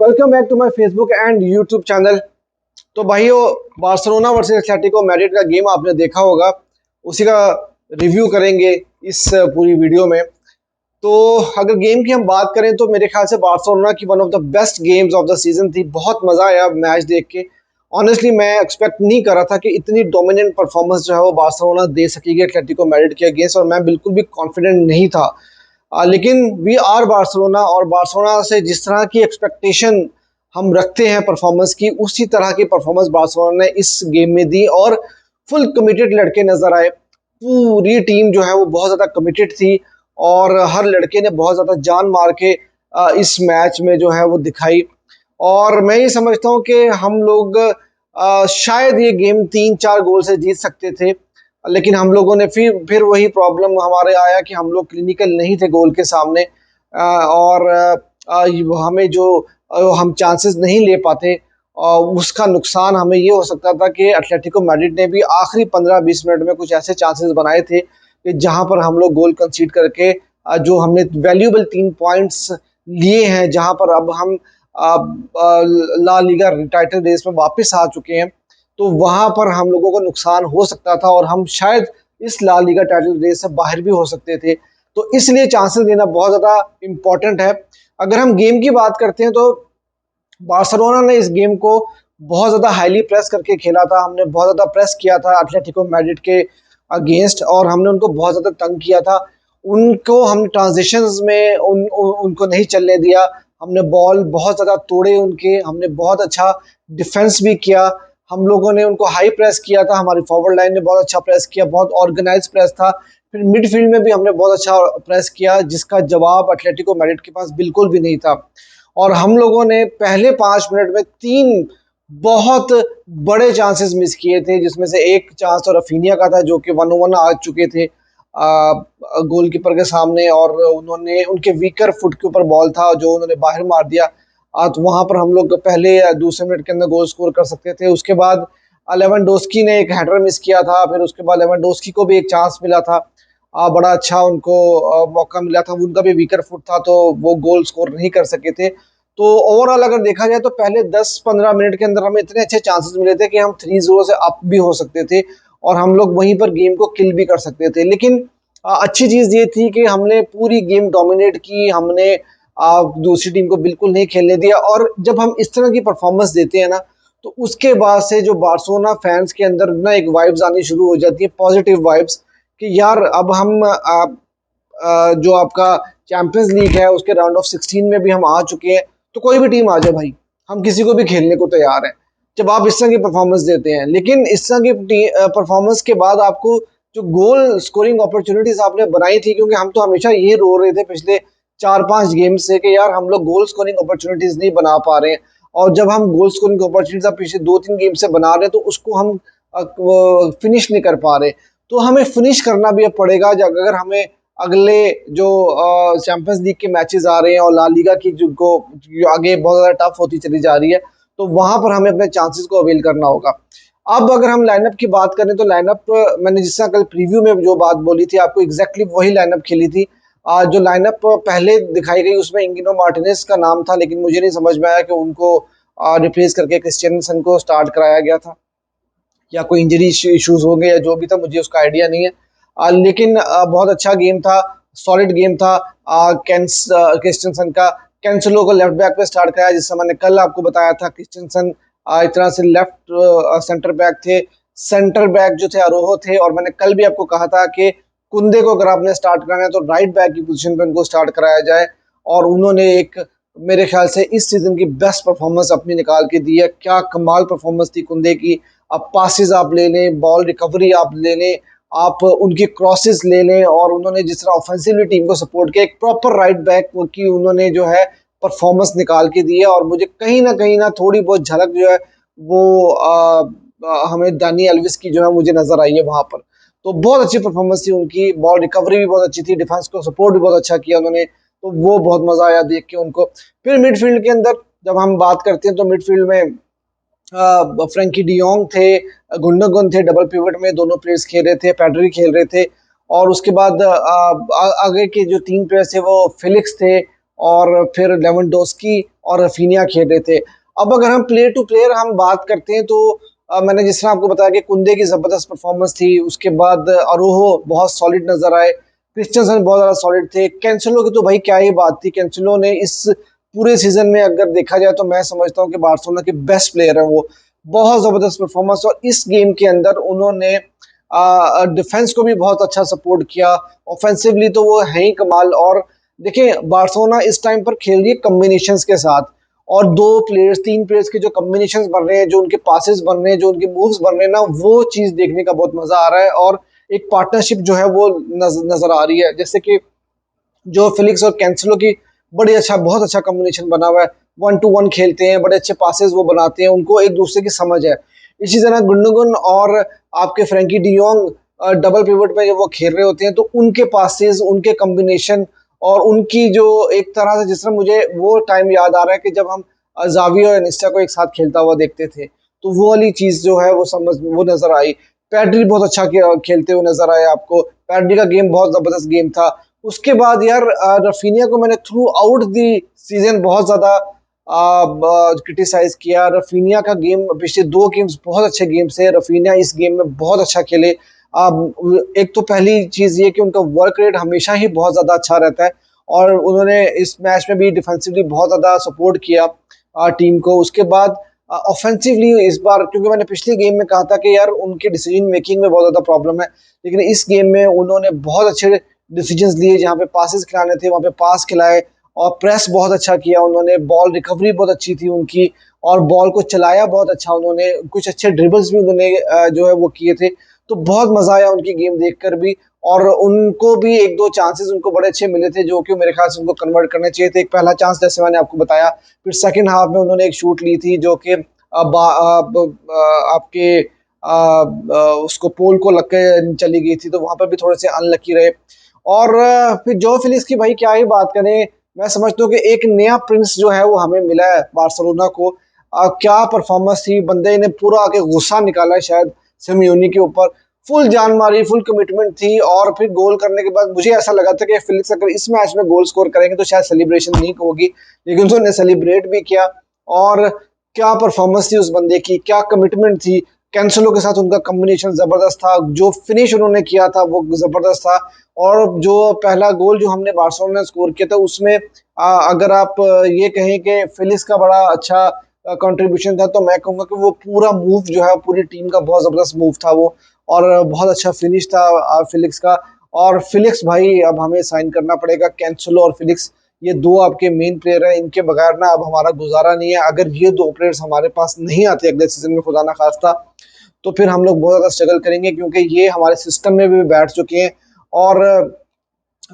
Welcome back to my Facebook and YouTube channel. तो भाइयों, Barcelona versus Atletico Madrid का game आपने देखा होगा, उसी का रिव्यू करेंगे इस पूरी वीडियो में। तो अगर गेम की हम बात करें तो मेरे ख्याल से बार्सिलोना की one of the best games of the season थी। बहुत मजा आया मैच देख के। ऑनेस्टली मैं एक्सपेक्ट नहीं कर रहा था कि इतनी डोमिनेंट परफॉर्मेंस जो है वो बार्सिलोना दे सकेगी एटलेटिको मैड्रिड के अगेंस्ट, और मैं बिल्कुल भी कॉन्फिडेंट नहीं था। लेकिन वी आर बार्सिलोना, और बार्सिलोना से जिस तरह की एक्सपेक्टेशन हम रखते हैं परफॉर्मेंस की, उसी तरह की परफॉर्मेंस बार्सिलोना ने इस गेम में दी। और फुल कमिटेड लड़के नजर आए। पूरी टीम जो है वो बहुत ज़्यादा कमिटेड थी, और हर लड़के ने बहुत ज़्यादा जान मार के इस मैच में जो है वो दिखाई। और मैं ये समझता हूँ कि हम लोग शायद ये गेम 3-4 गोल से जीत सकते थे, लेकिन हम लोगों ने फिर वही प्रॉब्लम हमारे आया कि हम लोग क्लिनिकल नहीं थे गोल के सामने। और हमें जो हम चांसेस नहीं ले पाते, उसका नुकसान हमें ये हो सकता था कि एटलेटिको मैड्रिड ने भी आखिरी 15-20 मिनट में कुछ ऐसे चांसेस बनाए थे कि जहां पर हम लोग गोल कंसीड करके जो हमने वैल्यूएबल 3 पॉइंट्स लिए हैं, जहां पर अब हम ला लीगा टाइटल रेस में वापस आ चुके हैं, तो वहां पर हम लोगों को नुकसान हो सकता था और हम शायद इस ला लीगा टाइटल रेस से बाहर भी हो सकते थे। तो इसलिए चांसेस देना बहुत ज़्यादा इम्पोर्टेंट है। अगर हम गेम की बात करते हैं तो बार्सिलोना ने इस गेम को बहुत ज़्यादा हाईली प्रेस करके खेला था। हमने बहुत ज़्यादा प्रेस किया था एटलेटिको मैड्रिड के अगेंस्ट, और हमने उनको बहुत ज़्यादा तंग किया था। उनको हम ट्रांजिशंस में उनको नहीं चलने दिया। हमने बॉल बहुत ज़्यादा तोड़े उनके, हमने बहुत अच्छा डिफेंस भी किया। हम लोगों ने उनको हाई प्रेस किया था, हमारी फॉरवर्ड लाइन ने बहुत अच्छा प्रेस किया, बहुत ऑर्गेनाइज प्रेस था। फिर मिडफील्ड में भी हमने बहुत अच्छा प्रेस किया, जिसका जवाब एटलेटिको मैड्रिड के पास बिल्कुल भी नहीं था। और हम लोगों ने पहले 5 मिनट में 3 बहुत बड़े चांसेस मिस किए थे, जिसमें से एक चांस तो रफीनिया का था जो कि 1-on-1 आ चुके थे गोलकीपर के सामने, और उन्होंने उनके वीकर फुट के ऊपर बॉल था जो उन्होंने बाहर मार दिया। तो वहां पर हम लोग पहले दूसरे मिनट के अंदर गोल स्कोर कर सकते थे। उसके बाद लेवेंडोस्की ने एक हेडर मिस किया था, फिर उसके बाद लेवेंडोस्की को भी एक चांस मिला था। बड़ा अच्छा उनको मौका मिला था, उनका भी वीकर फुट था तो वो गोल स्कोर नहीं कर सके थे। तो ओवरऑल अगर देखा जाए तो पहले 10-15 मिनट के अंदर हमें इतने अच्छे चांसेस मिले थे कि हम 3-0 से अप भी हो सकते थे, और हम लोग वहीं पर गेम को किल भी कर सकते थे। लेकिन अच्छी चीज़ ये थी कि हमने पूरी गेम डोमिनेट की, हमने दूसरी टीम को बिल्कुल नहीं खेलने दिया। और जब हम इस तरह की परफॉर्मेंस देते हैं ना, तो उसके बाद से जो बार्सिलोना फैंस के अंदर ना एक वाइब्स आनी शुरू हो जाती है, पॉजिटिव वाइब्स, कि यार अब हम जो आपका चैंपियंस लीग है उसके राउंड ऑफ 16 में भी हम आ चुके हैं। तो कोई भी टीम आ जाए भाई, हम किसी को भी खेलने को तैयार हैं जब आप इस तरह की परफॉर्मेंस देते हैं। लेकिन इस तरह की परफॉर्मेंस के बाद आपको जो गोल स्कोरिंग अपॉर्चुनिटीज आपने बनाई थी, क्योंकि हम तो हमेशा ये रो रहे थे पिछले 4-5 गेम से कि यार हम लोग गोल स्कोरिंग अपॉर्चुनिटीज नहीं बना पा रहे हैं, और जब हम गोल स्कोरिंग अपॉर्चुनिटीज पिछले 2-3 गेम से बना रहे हैं तो उसको हम फिनिश नहीं कर पा रहे। तो हमें फिनिश करना भी अब पड़ेगा। अगर हमें अगले जो चैंपियंस लीग के मैचेस आ रहे हैं और ला लीगा की जो आगे बहुत ज़्यादा टफ होती चली जा रही है, तो वहां पर हमें अपने चांसेस को अवेल करना होगा। अब अगर हम लाइनअप की बात करें तो लाइनअप मैंने जिस तरह कल प्रीव्यू में जो बात बोली थी आपको, एग्जैक्टली वही लाइनअप खेली थी। जो लाइनअप पहले दिखाई गई उसमें इंगिनो मार्टिनेज का नाम था, लेकिन मुझे नहीं समझ में आया कि उनको रिप्लेस करके क्रिस्टियनसन को स्टार्ट कराया गया था, या कोई इंजरी इश्यूज हो गए या जो भी था, मुझे उसका आइडिया नहीं है। लेकिन बहुत अच्छा गेम था, सॉलिड गेम था क्रिस्टियनसन का। कैंसलो को लेफ्ट बैक पे स्टार्ट कराया, जिससे मैंने कल आपको बताया था क्रिस्टियनसन एक तरह से लेफ्ट सेंटर बैक थे, सेंटर बैक जो थे अरोहो थे। और मैंने कल भी आपको कहा था कि कुंदे को अगर आपने स्टार्ट कराना है तो राइट बैक की पोजीशन पे उनको स्टार्ट कराया जाए, और उन्होंने एक मेरे ख्याल से इस सीजन की बेस्ट परफॉर्मेंस अपनी निकाल के दी है। क्या कमाल परफॉर्मेंस थी कुंदे की। अब पासिस आप ले लें, बॉल रिकवरी आप ले लें, आप उनकी क्रॉसेस ले लें, और उन्होंने जिस तरह ऑफेंसिवली टीम को सपोर्ट किया, एक प्रॉपर राइट बैक की उन्होंने जो है परफॉर्मेंस निकाल के दी है। और मुझे कहीं ना थोड़ी बहुत झलक जो है वो हमें दानी एल्विस की जो है मुझे नजर आई है वहां पर। तो बहुत अच्छी परफॉर्मेंस थी उनकी, बॉल रिकवरी भी बहुत अच्छी थी, डिफेंस को सपोर्ट भी बहुत अच्छा किया उन्होंने, तो वो बहुत मजा आया देख के उनको। फिर मिडफील्ड के अंदर जब हम बात करते हैं तो मिडफील्ड में फ्रैंकी डियोंग थे, गुंडोगन थे, डबल पिवट में दोनों प्लेयर्स खेल रहे थे, पैड्री खेल रहे थे। और उसके बाद आगे के जो 3 प्लेयर्स थे वो फिलिक्स थे और फिर लेवेंडोस्की और रफीनिया खेल रहे थे। अब अगर हम प्लेयर टू प्लेयर हम बात करते हैं तो मैंने जिस तरह आपको बताया कि कुंदे की ज़बरदस्त परफॉर्मेंस थी, उसके बाद अरोहो बहुत सॉलिड नज़र आए, क्रिस्टियनसन बहुत ज़्यादा सॉलिड थे, कैंसेलो की तो भाई क्या ही बात थी। कैंसेलो ने इस पूरे सीज़न में अगर देखा जाए तो मैं समझता हूँ कि बार्सिलोना के बेस्ट प्लेयर हैं वो। बहुत ज़बरदस्त परफॉर्मेंस, और इस गेम के अंदर उन्होंने डिफेंस को भी बहुत अच्छा सपोर्ट किया। ऑफेंसिवली तो वो हैं ही कमाल। और देखिए बार्सिलोना इस टाइम पर खेल रही है कॉम्बिनेशंस के साथ, और दो प्लेयर्स तीन प्लेयर्स के जो कॉम्बिनेशंस बन रहे हैं, जो उनके पासेस बन रहे हैं, जो उनके मूव्स बन रहे हैं ना, वो चीज़ देखने का बहुत मज़ा आ रहा है। और एक पार्टनरशिप जो है वो नजर आ रही है, जैसे कि जो फिलिक्स और कैंसलो की बड़ी अच्छा बहुत अच्छा कॉम्बिनेशन बना हुआ है। 1-2-1 खेलते हैं, बड़े अच्छे पासेस वो बनाते हैं, उनको एक दूसरे की समझ है। इसी तरह गुंडोगन और आपके फ्रैंकी डियोंग डबल पिवट पे जब वो खेल रहे होते हैं तो उनके पासेस, उनके कॉम्बिनेशन और उनकी जो एक तरह से, जिस तरह मुझे वो टाइम याद आ रहा है कि जब हम जावी और इनिस्टा को एक साथ खेलता हुआ देखते थे, तो वो वाली चीज़ जो है वो नज़र आई। पैड्री बहुत अच्छा खेलते हुए नजर आया आपको। पैड्री का गेम बहुत ज़बरदस्त गेम था। उसके बाद यार रफीनिया को मैंने थ्रू आउट दी सीजन बहुत ज़्यादा क्रिटिसाइज किया। रफीनिया का गेम पिछले दो गेम्स बहुत अच्छे गेम्स थे। रफीनिया इस गेम में बहुत अच्छा खेले। एक तो पहली चीज़ ये कि उनका वर्क रेट हमेशा ही बहुत ज़्यादा अच्छा रहता है, और उन्होंने इस मैच में भी डिफेंसिवली बहुत ज़्यादा सपोर्ट किया टीम को। उसके बाद ऑफेंसिवली इस बार, क्योंकि मैंने पिछले गेम में कहा था कि यार उनके डिसीजन मेकिंग में बहुत ज़्यादा प्रॉब्लम है, लेकिन इस गेम में उन्होंने बहुत अच्छे डिसीजंस लिए। जहाँ पे पासेस खिलाने थे वहाँ पे पास खिलाए, और प्रेस बहुत अच्छा किया उन्होंने। बॉल रिकवरी बहुत अच्छी थी उनकी, और बॉल को चलाया बहुत अच्छा उन्होंने। कुछ अच्छे ड्रिबल्स भी उन्होंने जो है वो किए थे। तो बहुत मजा आया उनकी गेम देखकर भी। और उनको भी एक दो चांसेस उनको बड़े अच्छे मिले थे, जो कि मेरे ख्याल से उनको कन्वर्ट करने चाहिए थे। एक पहला चांस जैसे मैंने आपको बताया, फिर सेकंड हाफ में उन्होंने एक शूट ली थी जो कि आपके उसको पोल को लग के चली गई थी, तो वहां पर भी थोड़े से अनलकी रहे। और फिर जो फिलिक्स की भाई क्या ही बात करें। मैं समझता हूँ कि एक नया प्रिंस जो है वो हमें मिला है बार्सिलोना को। क्या परफॉर्मेंस थी, बंदे ने पूरा आके गुस्सा निकाला है शायद सिमियोनी के ऊपर। फुल जान मारी, फुल कमिटमेंट थी। और फिर गोल करने के बाद मुझे ऐसा लगा था कि फिलिक्स अगर इस मैच में गोल स्कोर करेंगे तो शायद सेलिब्रेशन नहीं होगी, लेकिन उन्होंने सेलिब्रेट भी किया। और क्या परफॉर्मेंस थी उस बंदे की, क्या कमिटमेंट थी। कैंसलो के साथ उनका कॉम्बिनेशन जबरदस्त था, जो फिनिश उन्होंने किया था वो जबरदस्त था। और जो पहला गोल जो हमने बार्सिलोना ने स्कोर किया था उसमें अगर आप ये कहें कि फिलिक्स का बड़ा अच्छा कंट्रीब्यूशन था, तो मैं कहूँगा कि वो पूरा मूव जो है पूरी टीम का बहुत ज़बरदस्त मूव था वो। और बहुत अच्छा फिनिश था फिलिक्स का। और फिलिक्स भाई अब हमें साइन करना पड़ेगा। कैंसलो और फिलिक्स ये दो आपके मेन प्लेयर हैं, इनके बगैर ना अब हमारा गुजारा नहीं है। अगर ये दो प्लेयर्स हमारे पास नहीं आते अगले सीजन में, खुदा ना खास्ता, तो फिर हम लोग बहुत ज़्यादा स्ट्रगल करेंगे, क्योंकि ये हमारे सिस्टम में भी बैठ चुके हैं। और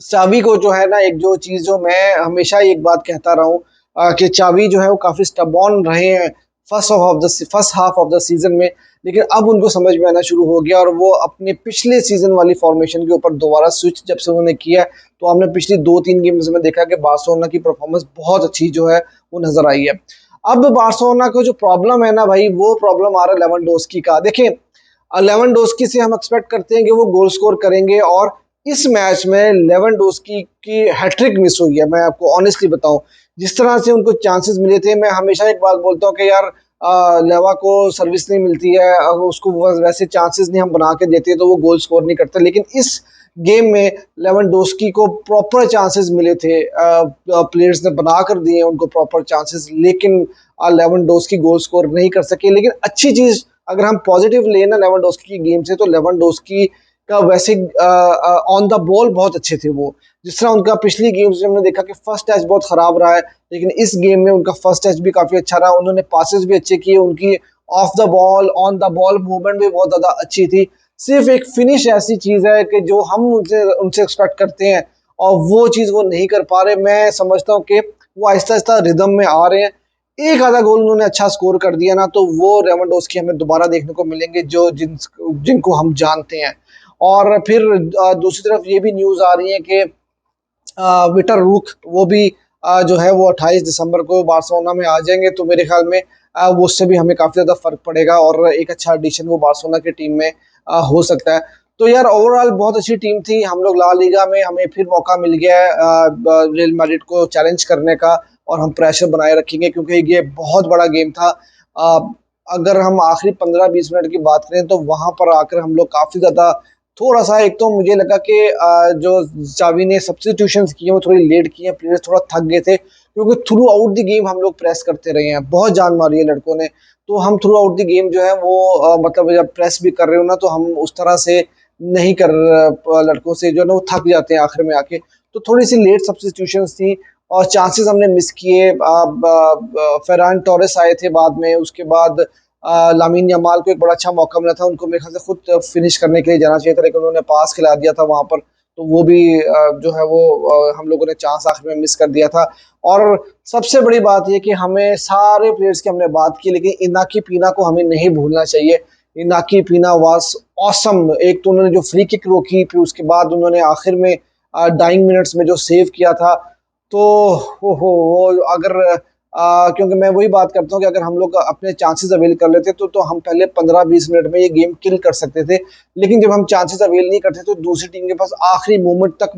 चावी को जो है ना, एक जो चीज़ जो मैं हमेशा एक बात कहता रहा हूँ कि चावी जो है वो काफ़ी स्टबॉर्न रहे हैं first half of the season में, लेकिन अब उनको समझ में आना शुरू हो गया। और वो अपने पिछले सीजन वाली फॉर्मेशन के ऊपर दोबारा स्विच जब से उन्होंने किया है, तो हमने पिछली दो तीन गेम्स में देखा कि बार्सिलोना की परफॉर्मेंस बहुत अच्छी जो है वो नजर आई है। अब बार्सिलोना को जो प्रॉब्लम है ना भाई, वो प्रॉब्लम आ रहा है लेवेंडोस्की का। देखिए लेवेंडोस्की से हम एक्सपेक्ट करते हैं कि वो गोल स्कोर करेंगे, और इस मैच में लेवेंडोस्की की हैट्रिक मिस हुई है। मैं आपको ऑनेस्टली बताऊं, जिस तरह से उनको चांसेस मिले थे, मैं हमेशा एक बात बोलता हूं कि यार लेवा को सर्विस नहीं मिलती है, अगर उसको वैसे चांसेस नहीं हम बना के देते तो वो गोल स्कोर नहीं करता। लेकिन इस गेम में लेवेंडोस्की को प्रॉपर चांसेस मिले थे, प्लेयर्स ने बना कर दिए उनको प्रॉपर चांसेस, लेकिन लेवेंडोस्की गोल स्कोर नहीं कर सके। लेकिन अच्छी चीज़ अगर हम पॉजिटिव लेना लेवेंडोस्की की गेम से, तो लेवेंडोस्की का वैसे ऑन द बॉल बहुत अच्छे थे वो। जिस तरह उनका पिछली गेम्स में हमने देखा कि फर्स्ट टच बहुत खराब रहा है, लेकिन इस गेम में उनका फर्स्ट टच भी काफी अच्छा रहा। उन्होंने पासेस भी अच्छे किए, उनकी of the ball on the ball movement भी बहुत ज्यादा अच्छी थी। सिर्फ एक फिनिश ऐसी चीज है कि जो हम उनसे उनसे एक्सपेक्ट करते हैं, और वो चीज वो नहीं कर पा रहे। मैं समझता हूँ कि वो आहिस्ता आहिस्ता रिदम में आ रहे हैं। एक आधा गोल उन्होंने अच्छा स्कोर कर दिया ना, तो वो लेवेंडोस्की हमें दोबारा देखने को मिलेंगे जो जिनको हम जानते हैं। और फिर दूसरी तरफ ये भी न्यूज़ आ रही है कि विटर रूक वो भी जो है वो 28 दिसंबर को बार्सिलोना में आ जाएंगे। तो मेरे ख्याल में वो उससे भी हमें काफ़ी ज़्यादा फर्क पड़ेगा, और एक अच्छा एडिशन वो बार्सिलोना की टीम में हो सकता है। तो यार ओवरऑल बहुत अच्छी टीम थी हम लोग। ला लीगा में हमें फिर मौका मिल गया है रियल मैड्रिड को चैलेंज करने का, और हम प्रेशर बनाए रखेंगे क्योंकि ये बहुत बड़ा गेम था। अ, अगर हम आखिरी 15-20 मिनट की बात करें तो वहां पर आकर हम लोग काफी ज्यादा थोड़ा सा, एक तो मुझे लगा कि जो जावी ने सब्स्टिट्यूशंस किए वो थोड़ी लेट किए, प्लेयर्स थोड़ा थक गए थे क्योंकि थ्रू आउट द गेम हम लोग प्रेस करते रहे हैं, बहुत जान मारी है लड़कों ने। तो हम थ्रू आउट द गेम जो है वो मतलब जब प्रेस भी कर रहे हो ना तो हम उस तरह से नहीं कर लड़कों से जो है ना वो थक जाते हैं आखिर में आके। तो थोड़ी सी लेट सब्स्टिट्यूशंस थी और चांसेस हमने मिस किए। फेरान टोरेस आए थे बाद में, उसके बाद लामिन यमाल को एक बड़ा अच्छा मौका मिला था, उनको मेरे ख्याल से खुद फिनिश करने के लिए जाना चाहिए था लेकिन उन्होंने पास खिला दिया था वहां पर। तो वो भी जो है वो हम लोगों ने चांस आखिर में मिस कर दिया था। और सबसे बड़ी बात ये कि हमें सारे प्लेयर्स की हमने बात की लेकिन इनाकी पीना को हमें नहीं भूलना चाहिए। इनाकी पीना वाज ऑसम। एक तो उन्होंने जो फ्री किक रोकी, फिर उसके बाद उन्होंने आखिर में डाइंग मिनट्स में जो सेव किया था। तो वो अगर क्योंकि मैं वही बात करता हूँ कि अगर हम लोग अपने चांसेस अवेल कर लेते तो हम पहले 15-20 मिनट में ये गेम किल कर सकते थे। लेकिन जब हम चांसेस अवेल नहीं करते तो दूसरी टीम के पास आखिरी मोमेंट तक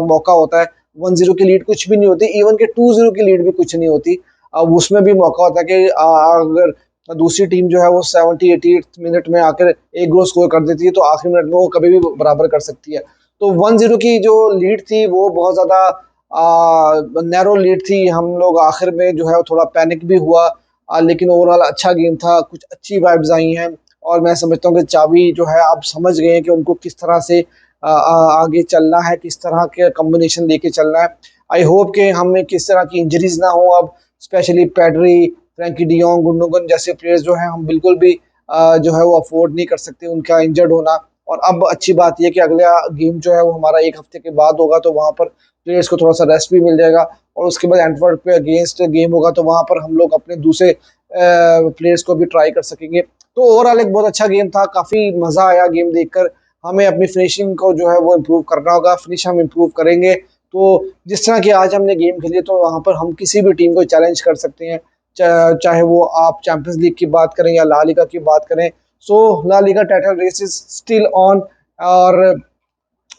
मौका होता है। 1-0 की लीड कुछ भी नहीं होती, इवन के 2-0 की लीड भी कुछ नहीं होती। अब उसमें भी मौका होता है कि अगर दूसरी टीम जो है वो 70-80 मिनट में आकर एक गोल स्कोर कर देती है तो आखिरी मिनट में वो कभी भी बराबर कर सकती है। तो 1-0 की जो लीड थी वो बहुत ज्यादा नैरो लीड थी। हम लोग आखिर में जो है वो थोड़ा पैनिक भी हुआ, लेकिन ओवरऑल अच्छा गेम था, कुछ अच्छी वाइब्स आई हैं। और मैं समझता हूँ कि चाबी जो है आप समझ गए हैं कि उनको किस तरह से आगे चलना है, किस तरह के कॉम्बिनेशन लेके चलना है। आई होप कि हमें किस तरह की इंजरीज ना हो अब, स्पेशली पैड्री, फ्रैंकी डियोंग, गुंडोगन जैसे प्लेयर्स जो हैं हम बिल्कुल भी जो है वो अफोर्ड नहीं कर सकते उनका इंजर्ड होना। और अब अच्छी बात यह कि अगला गेम जो है वो हमारा 1 हफ्ते के बाद होगा, तो वहां पर प्लेयर्स को थोड़ा सा रेस्ट भी मिल जाएगा। और उसके बाद एंटवर्प पे अगेंस्ट गेम होगा तो वहां पर हम लोग अपने दूसरे प्लेयर्स को भी ट्राई कर सकेंगे। तो ओवरऑल एक बहुत अच्छा गेम था, काफी मजा आया गेम देखकर। हमें अपनी फिनिशिंग को जो है वो इम्प्रूव करना होगा, फिनिश हम इम्प्रूव करेंगे तो जिस तरह की आज हमने गेम खेली तो वहां पर हम किसी भी टीम को चैलेंज कर सकते हैं। चाहे वो आप चैंपियंस लीग की बात करें या ला लीगा की बात करें। So La Liga title race is still on. और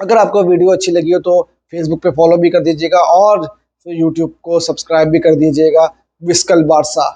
अगर आपको वीडियो अच्छी लगी हो तो फेसबुक पे फॉलो भी कर दीजिएगा और यूट्यूब को सब्सक्राइब भी कर दीजिएगा। विस्कल बारसा।